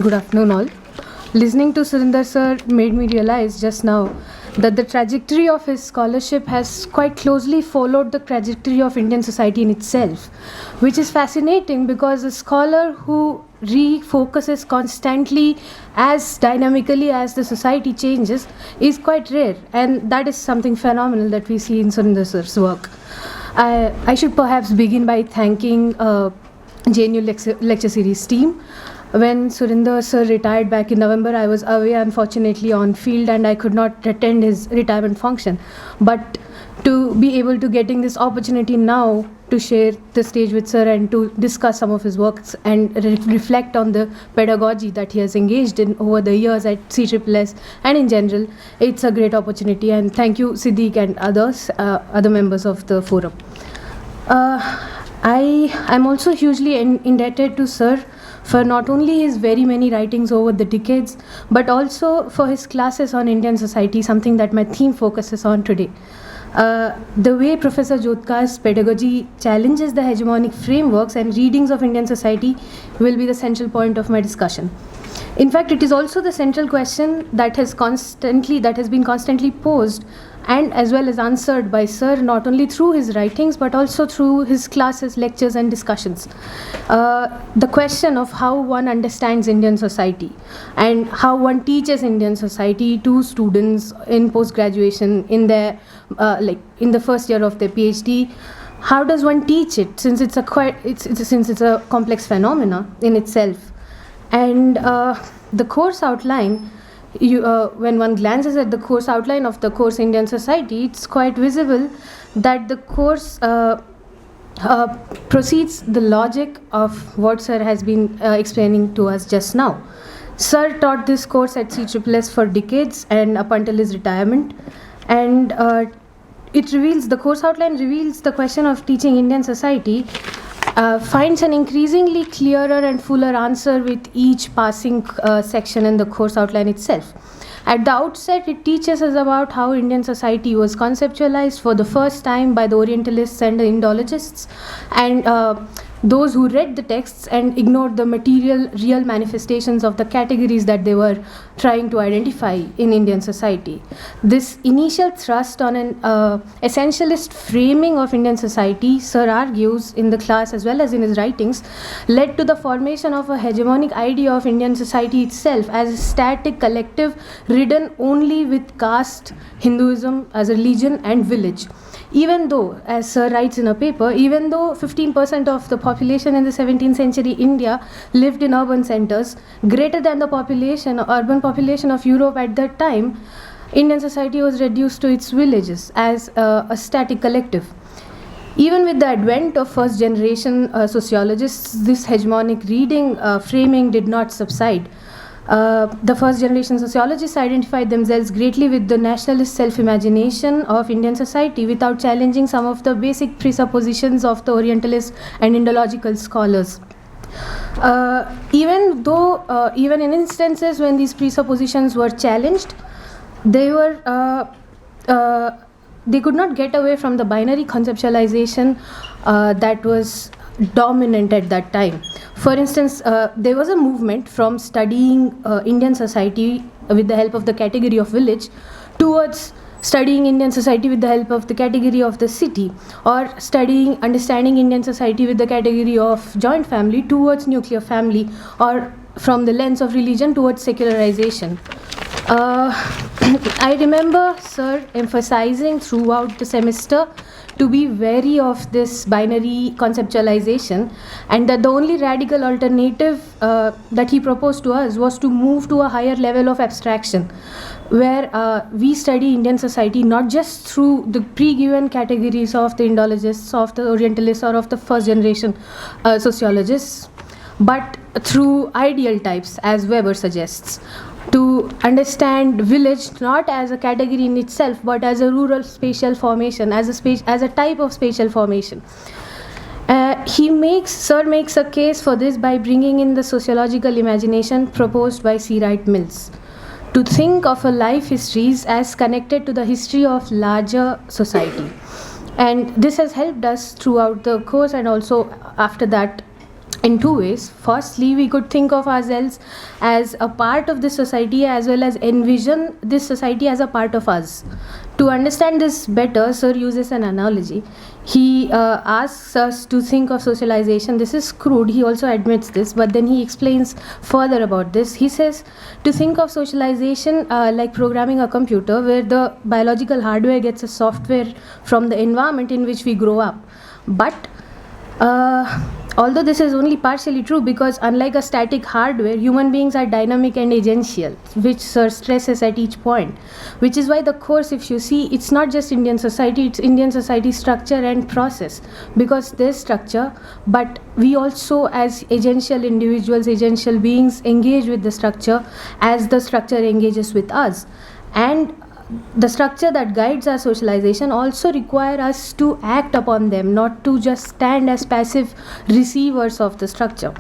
Good afternoon, all. Listening to Surinder sir made me realize just now that the trajectory of his scholarship has quite closely followed the trajectory of Indian society in itself, which is fascinating because a scholar who refocuses constantly as dynamically as the society changes is quite rare, and that is something phenomenal that we see in Surinder sir's work. I should perhaps begin by thanking JNU lecture series team. When Surinder sir retired back in November, I was away unfortunately on field and I could not attend his retirement function. But to be able to getting this opportunity now to share the stage with sir and to discuss some of his works and reflect on the pedagogy that he has engaged in over the years at CSSS and in general, it's a great opportunity. And thank you, Siddiq and others, other members of the forum. I am also hugely indebted to Sir for not only his very many writings over the decades, but also for his classes on Indian society, something that my theme focuses on today. The way Professor Jodhkar's pedagogy challenges the hegemonic frameworks and readings of Indian society will be the central point of my discussion. In fact, it is also the central question that has been constantly posed and as well as answered by Sir not only through his writings but also through his classes, lectures and discussions. The question of how one understands Indian society and how one teaches Indian society to students in post-graduation in their in the first year of their PhD. How does one teach it since it's a complex phenomena in itself? And the course outline, when one glances at the course outline of the course Indian Society, it's quite visible that the course proceeds the logic of what Sir has been explaining to us just now. Sir taught this course at CSSS for decades and up until his retirement, and the course outline reveals the question of teaching Indian society finds an increasingly clearer and fuller answer with each passing section in the course outline itself. At the outset, it teaches us about how Indian society was conceptualized for the first time by the Orientalists and the Indologists, and those who read the texts and ignored the real manifestations of the categories that they were trying to identify in Indian society. This initial thrust on an essentialist framing of Indian society, Sir argues in the class as well as in his writings, led to the formation of a hegemonic idea of Indian society itself as a static collective ridden only with caste, Hinduism as a religion and village. Even though, as Sir writes in a paper, even though 15% of the population in the 17th century India lived in urban centers, greater than the urban population of Europe at that time, Indian society was reduced to its villages as a static collective. Even with the advent of first generation sociologists, this hegemonic framing did not subside. The first generation sociologists identified themselves greatly with the nationalist self-imagination of Indian society without challenging some of the basic presuppositions of the Orientalist and Indological scholars. Even in instances when these presuppositions were challenged, they could not get away from the binary conceptualization that was dominant at that time. For instance, there was a movement from studying Indian society with the help of the category of village towards studying Indian society with the help of the category of the city, or understanding Indian society with the category of joint family towards nuclear family, or from the lens of religion towards secularization. I remember Sir emphasizing throughout the semester to be wary of this binary conceptualization, and that the only radical alternative that he proposed to us was to move to a higher level of abstraction, where we study Indian society not just through the pre-given categories of the Indologists, of the Orientalists, or of the first generation sociologists, but through ideal types, as Weber suggests, to understand village not as a category in itself but as a rural spatial formation, as a type of spatial formation. Sir makes a case for this by bringing in the sociological imagination proposed by C. Wright Mills, to think of a life histories as connected to the history of larger society. And this has helped us throughout the course and also after that in two ways. Firstly, we could think of ourselves as a part of this society as well as envision this society as a part of us. To understand this better, Sir uses an analogy. He asks us to think of socialization. This is crude, he also admits this, but then he explains further about this. He says to think of socialization like programming a computer, where the biological hardware gets a software from the environment in which we grow up. But although this is only partially true, because unlike a static hardware, human beings are dynamic and agential, which Sir stresses at each point. Which is why the course, if you see, it's not just Indian society, it's Indian society structure and process. Because there's structure, but we also, as agential individuals, agential beings, engage with the structure as the structure engages with us. And the structure that guides our socialization also require us to act upon them, not to just stand as passive receivers of the structure.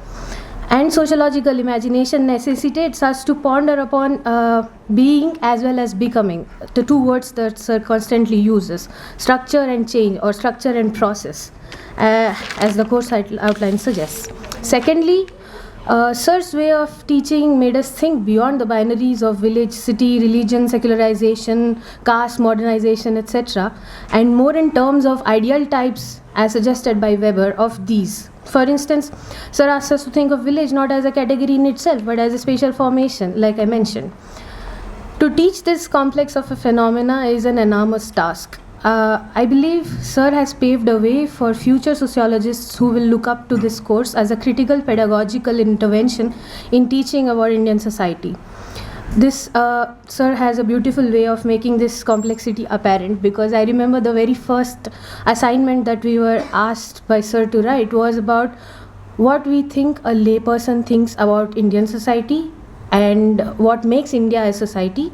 And sociological imagination necessitates us to ponder upon being as well as becoming, the two words that Sir constantly uses: structure and change, or structure and process, as the course outline suggests. Secondly, Sir's way of teaching made us think beyond the binaries of village, city, religion, secularization, caste, modernization, etc., and more in terms of ideal types as suggested by Weber of these. For instance, Sir asks us to think of village not as a category in itself, but as a spatial formation, like I mentioned. To teach this complex of a phenomena is an enormous task. I believe Sir has paved a way for future sociologists who will look up to this course as a critical pedagogical intervention in teaching about Indian society. This Sir has a beautiful way of making this complexity apparent, because I remember the very first assignment that we were asked by Sir to write was about what we think a layperson thinks about Indian society, and what makes India a society,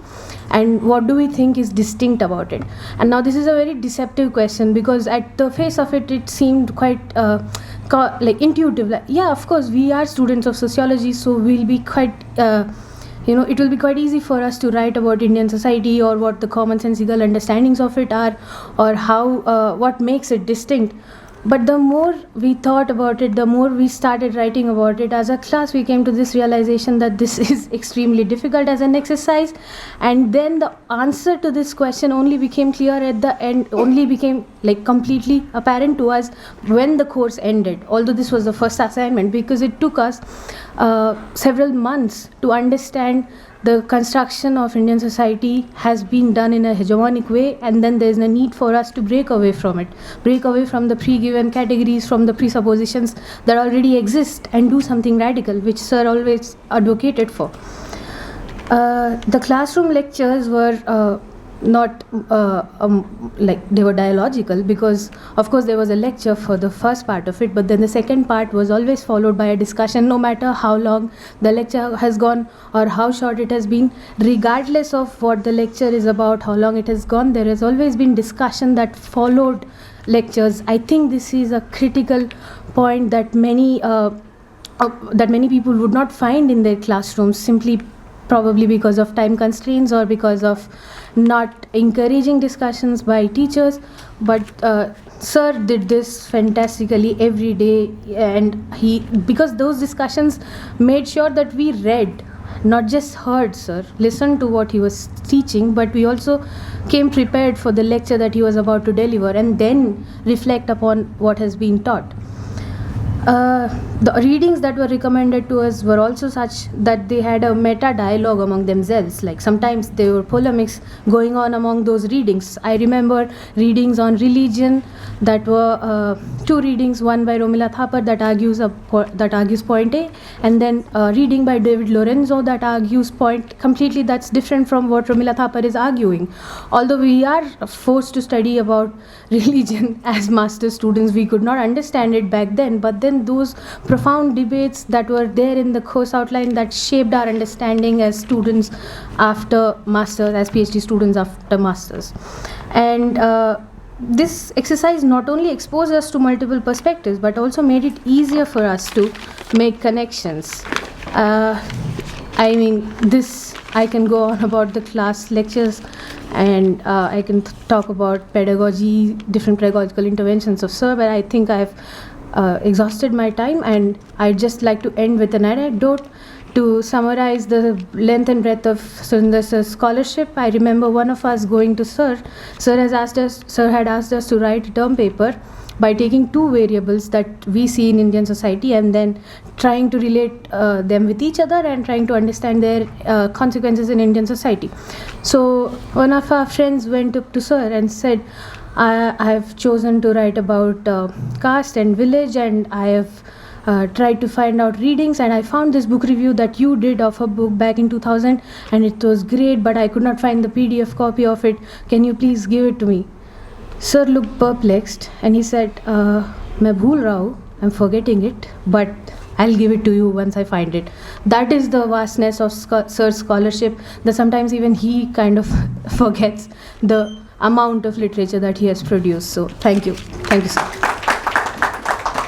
and what do we think is distinct about it. And now this is a very deceptive question, because at the face of it, it seemed quite like intuitive. Like, yeah, of course, we are students of sociology, so we'll be quite, it will be quite easy for us to write about Indian society, or what the commonsensical understandings of it are, or how, what makes it distinct. But the more we thought about it, the more we started writing about it as a class, we came to this realization that this is extremely difficult as an exercise. And then the answer to this question only became clear at the end, only became like completely apparent to us when the course ended. Although this was the first assignment, because it took us several months to understand the construction of Indian society has been done in a hegemonic way, and then there is a need for us to break away from it, break away from the pre-given categories, from the presuppositions that already exist, and do something radical, which Sir always advocated for. The classroom lectures were not like they were dialogical, because of course there was a lecture for the first part of it, but then the second part was always followed by a discussion, no matter how long the lecture has gone or how short it has been. Regardless of what the lecture is about, how long it has gone, there has always been discussion that followed lectures. I think this is a critical point that many people would not find in their classrooms, simply probably because of time constraints or because of not encouraging discussions by teachers. But Sir did this fantastically every day, and because those discussions made sure that we read, not just heard Sir, listened to what he was teaching, but we also came prepared for the lecture that he was about to deliver, and then reflect upon what has been taught. The readings that were recommended to us were also such that they had a meta dialogue among themselves. Like sometimes there were polemics going on among those readings. I remember readings on religion that were two readings, one by Romila Thapar that argues point A, and then a reading by David Lorenzo that argues point completely that's different from what Romila Thapar is arguing. Although we are forced to study about religion as master students, we could not understand it back then, but then those profound debates that were there in the course outline that shaped our understanding as students after masters, as PhD students after masters. And this exercise not only exposed us to multiple perspectives, but also made it easier for us to make connections. I mean, I can go on about the class lectures, and I can talk about pedagogy, different pedagogical interventions of Sir, but I think I've exhausted my time, and I'd just like to end with an anecdote. To summarize the length and breadth of Surinder sir's scholarship, I remember one of us going to Sir. Sir had asked us to write a term paper by taking two variables that we see in Indian society and then trying to relate them with each other and trying to understand their consequences in Indian society. So one of our friends went up to Sir and said, I have chosen to write about caste and village, and I have tried to find out readings, and I found this book review that you did of a book back in 2000, and it was great, but I could not find the PDF copy of it. Can you please give it to me? Sir looked perplexed and he said, मैं भूल रहा हूँ, I'm forgetting it, but I'll give it to you once I find it. That is the vastness of Sir's scholarship, that sometimes even he kind of forgets the amount of literature that he has produced. So thank you. Thank you, sir.